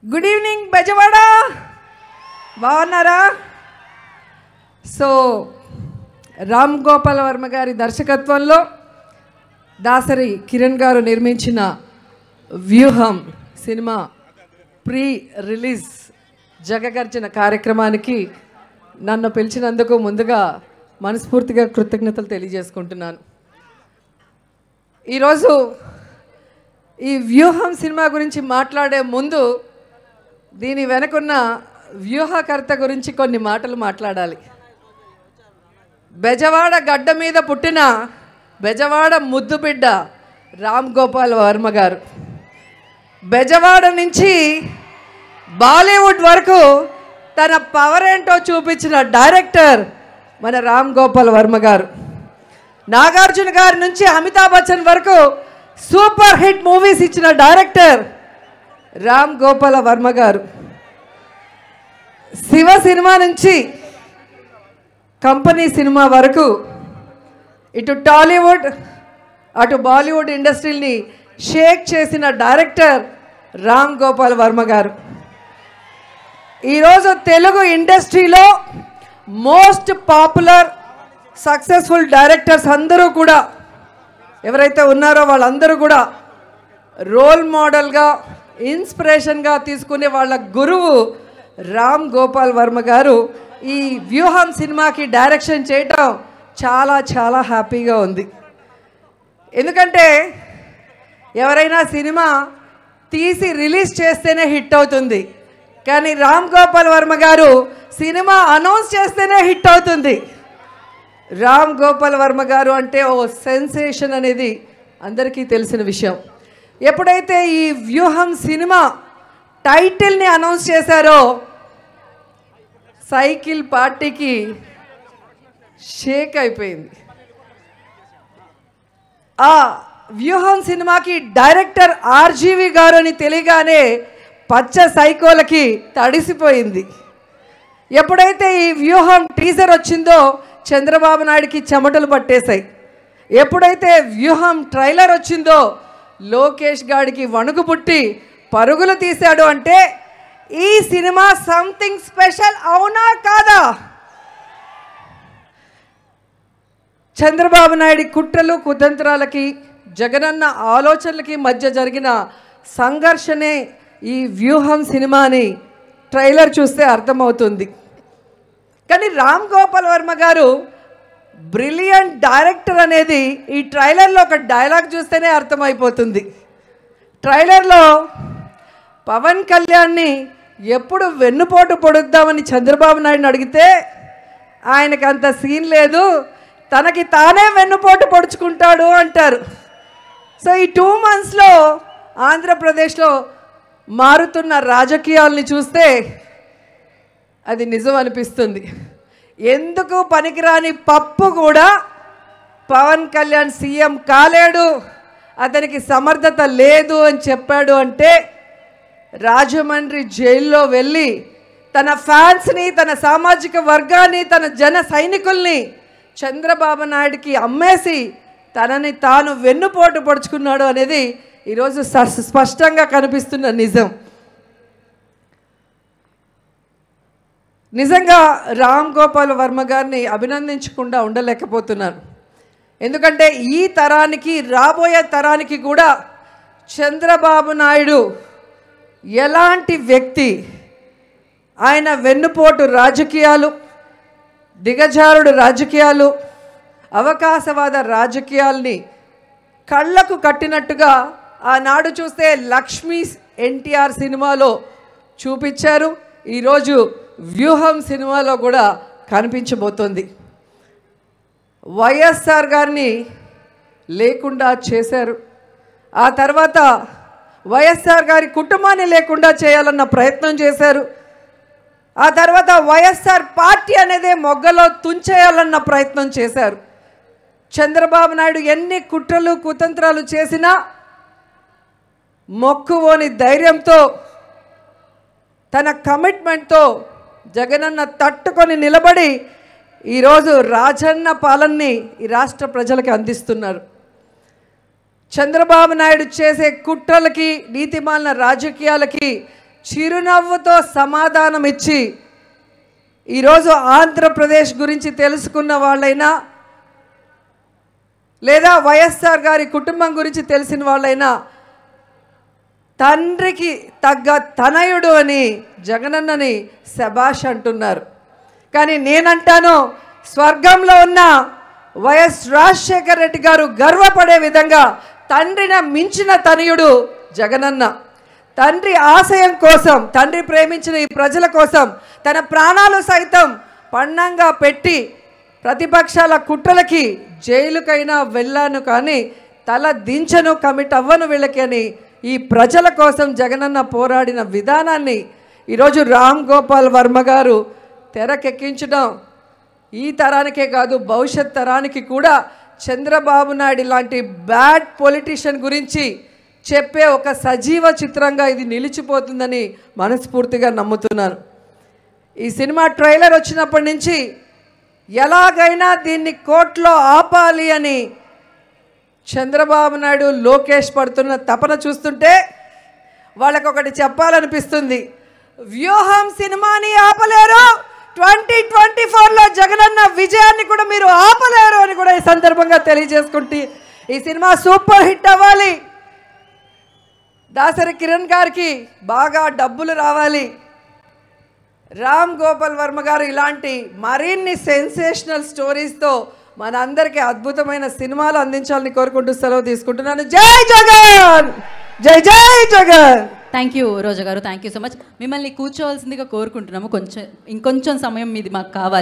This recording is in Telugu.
గుడ్ ఈవినింగ్ బెజవాడ, బాగున్నారా? సో రామ్ గోపాల్ వర్మ గారి దర్శకత్వంలో దాసరి కిరణ్ గారు నిర్మించిన వ్యూహం సినిమా ప్రీ రిలీజ్ జగగర్జన కార్యక్రమానికి నన్ను పిలిచినందుకు ముందుగా మనస్ఫూర్తిగా కృతజ్ఞతలు తెలియజేసుకుంటున్నాను. ఈరోజు ఈ వ్యూహం సినిమా గురించి మాట్లాడే ముందు దీని వెనకున్న వ్యూహకర్త గురించి కొన్ని మాటలు మాట్లాడాలి. బెజవాడ గడ్డ మీద పుట్టిన బెజవాడ ముద్దు బిడ్డ రామ్ గోపాల్ వర్మ గారు. బెజవాడ నుంచి బాలీవుడ్ వరకు తన పవర్ ఏంటో చూపించిన డైరెక్టర్ మన రామ్ గోపాల్ వర్మ గారు. నాగార్జున గారి నుంచి అమితాబ్ బచ్చన్ వరకు సూపర్ హిట్ మూవీస్ ఇచ్చిన డైరెక్టర్ రామ్ గోపాల్ వర్మ గారు. శివ సినిమా నుంచి కంపెనీ సినిమా వరకు ఇటు టాలీవుడ్ అటు బాలీవుడ్ ఇండస్ట్రీని షేక్ చేసిన డైరెక్టర్ రామ్ గోపాల్ వర్మ గారు. ఈరోజు తెలుగు ఇండస్ట్రీలో మోస్ట్ పాపులర్ సక్సెస్ఫుల్ డైరెక్టర్స్ అందరూ కూడా ఎవరైతే ఉన్నారో వాళ్ళందరూ కూడా రోల్ మోడల్గా ఇన్స్పిరేషన్గా తీసుకునే వాళ్ళ గురువు రామ్ గోపాల్ వర్మ గారు. ఈ వ్యూహం సినిమాకి డైరెక్షన్ చేయటం చాలా చాలా హ్యాపీగా ఉంది. ఎందుకంటే ఎవరైనా సినిమా తీసి రిలీజ్ చేస్తేనే హిట్ అవుతుంది, కానీ రామ్ గోపాల్ వర్మ గారు సినిమా అనౌన్స్ చేస్తేనే హిట్ అవుతుంది. రామ్ గోపాల్ వర్మ గారు అంటే ఓ సెన్సేషన్ అనేది అందరికీ తెలిసిన విషయం. ఎప్పుడైతే ఈ వ్యూహం సినిమా టైటిల్ని అనౌన్స్ చేశారో సైకిల్ పార్టీకి షేక్ అయిపోయింది. ఆ వ్యూహం సినిమాకి డైరెక్టర్ ఆర్జీవి గారు అని తెలియగానే పచ్చ సైకోలకి తడిసిపోయింది. ఎప్పుడైతే ఈ వ్యూహం టీజర్ వచ్చిందో చంద్రబాబు నాయుడికి చెమటలు పట్టేశాయి. ఎప్పుడైతే వ్యూహం ట్రైలర్ వచ్చిందో లోకేష్ గాడికి వణుకు పుట్టి పరుగులు తీశాడు. అంటే ఈ సినిమా సంథింగ్ స్పెషల్ అవునా కాదా? చంద్రబాబు నాయుడి కుట్రలు కుతంత్రాలకి జగనన్న ఆలోచనలకి మధ్య జరిగిన సంఘర్షణే ఈ వ్యూహం సినిమాని ట్రైలర్ చూస్తే అర్థమవుతుంది. కానీ రామ్ గోపాల్ వర్మ గారు బ్రిలియంట్ డైరెక్టర్ అనేది ఈ ట్రైలర్లో ఒక డైలాగ్ చూస్తేనే అర్థమైపోతుంది. ట్రైలర్లో పవన్ కళ్యాణ్ని ఎప్పుడు వెన్నుపోటు పొడుద్దామని చంద్రబాబు నాయుడిని అడిగితే ఆయనకు అంత సీన్ లేదు, తనకి తానే వెన్నుపోటు పొడుచుకుంటాడు అంటారు. సో ఈ 2 monthsలో ఆంధ్రప్రదేశ్లో మారుతున్న రాజకీయాల్ని చూస్తే అది నిజం అనిపిస్తుంది. ఎందుకు పనికిరాని పప్పు కూడా పవన్ కళ్యాణ్ సీఎం కాలేడు, అతనికి సమర్థత లేదు అని చెప్పాడు. అంటే రాజమండ్రి జైల్లో వెళ్ళి తన ఫ్యాన్స్ని, తన సామాజిక వర్గాన్ని, తన జన సైనికుల్ని చంద్రబాబు నాయుడికి అమ్మేసి తనని తాను వెన్నుపోటు పొడుచుకున్నాడు అనేది ఈరోజు స్పష్టంగా కనిపిస్తున్న నిజం. నిజంగా రామ్ గోపాల్ వర్మ గారిని అభినందించకుండా ఉండలేకపోతున్నాను. ఎందుకంటే ఈ తరానికి రాబోయే తరానికి కూడా చంద్రబాబు నాయుడు ఎలాంటి వ్యక్తి, ఆయన వెన్నుపోటు రాజకీయాలు, దిగజారుడు రాజకీయాలు, అవకాశవాద రాజకీయాల్ని కళ్ళకు కట్టినట్టుగా ఆనాడు చూస్తే లక్ష్మీ ఎన్టీఆర్ సినిమాలో చూపించారు. ఈరోజు వ్యూహం సినిమాలో కూడా కనిపించబోతోంది. వైఎస్ఆర్ గారిని లేకుండా చేశారు. ఆ తర్వాత వైఎస్ఆర్ గారి కుటుంబాన్ని లేకుండా చేయాలన్న ప్రయత్నం చేశారు. ఆ తర్వాత వైఎస్ఆర్ పార్టీ అనేదే మొగ్గలో తుంచేయాలన్న ప్రయత్నం చేశారు. చంద్రబాబు నాయుడు ఎన్ని కుట్రలు కుతంత్రాలు చేసినా మొక్కువోని ధైర్యంతో, తన కమిట్మెంట్తో జగనన్న తట్టుకొని నిలబడి ఈరోజు రాజన్న పాలనని ఈ రాష్ట్ర ప్రజలకు అందిస్తున్నారు. చంద్రబాబు నాయుడు చేసే కుట్రలకి నీతిమాలిన రాజకీయాలకి చిరునవ్వుతో సమాధానం ఇచ్చి ఈరోజు ఆంధ్రప్రదేశ్ గురించి తెలుసుకున్న వాళ్ళైనా లేదా వైఎస్ఆర్ గారి కుటుంబం గురించి తెలిసిన వాళ్ళైనా తండ్రికి తగ్గ తనయుడు అని జగనన్నని శభాష్ అంటున్నారు. కానీ నేనంటాను, స్వర్గంలో ఉన్న వైఎస్ రాజశేఖర రెడ్డి గారు గర్వపడే విధంగా తండ్రిని మించిన తనయుడు జగనన్న. తండ్రి ఆశయం కోసం, తండ్రి ప్రేమించిన ఈ ప్రజల కోసం తన ప్రాణాలు సైతం పణంగా పెట్టి ప్రతిపక్షాల కుట్రలకి జైలుకైనా వెళ్ళాను కానీ తల దించను, కమిట్ అవ్వను వీళ్ళకి అని ఈ ప్రజల కోసం జగనన్న పోరాడిన విధానాన్ని ఈరోజు రామ్ గోపాల్ వర్మ గారు తెరకెక్కించడం ఈ తరానికే కాదు భవిష్యత్ తరానికి కూడా చంద్రబాబు నాయుడు లాంటి బ్యాడ్ పొలిటీషియన్ గురించి చెప్పే ఒక సజీవ చిత్రంగా ఇది నిలిచిపోతుందని మనస్ఫూర్తిగా నమ్ముతున్నాను. ఈ సినిమా ట్రైలర్ వచ్చినప్పటి నుంచి ఎలాగైనా దీన్ని కోర్టులో ఆపాలి అని చంద్రబాబు నాయుడు లోకేష్ పడుతున్న తపన చూస్తుంటే వాళ్ళకొకటి చెప్పాలనిపిస్తుంది. వ్యూహం సినిమాని ఆపలేరు, 2024లో జగనన్న విజయాన్ని కూడా మీరు ఆపలేరు అని కూడా ఈ సందర్భంగా తెలియజేసుకుంటే ఈ సినిమా సూపర్ హిట్ అవ్వాలి, దాసరి కిరణ్ గారికి బాగా డబ్బులు రావాలి, రామ్ గోపాల్ వర్మ గారు ఇలాంటి మరిన్ని సెన్సేషనల్ స్టోరీస్తో మన అందరికీ అద్భుతమైన సినిమాలు అందించాలని కోరుకుంటూ సెలవు తీసుకుంటున్నాను. జై జగన్, జై జై జగన్. థ్యాంక్ యూ రోజా గారు, థ్యాంక్ యూ సో మచ్. మిమ్మల్ని కూర్చోవలసిందిగా కోరుకుంటున్నాము. ఇంకొంచెం సమయం మీది మాకు కావాలి.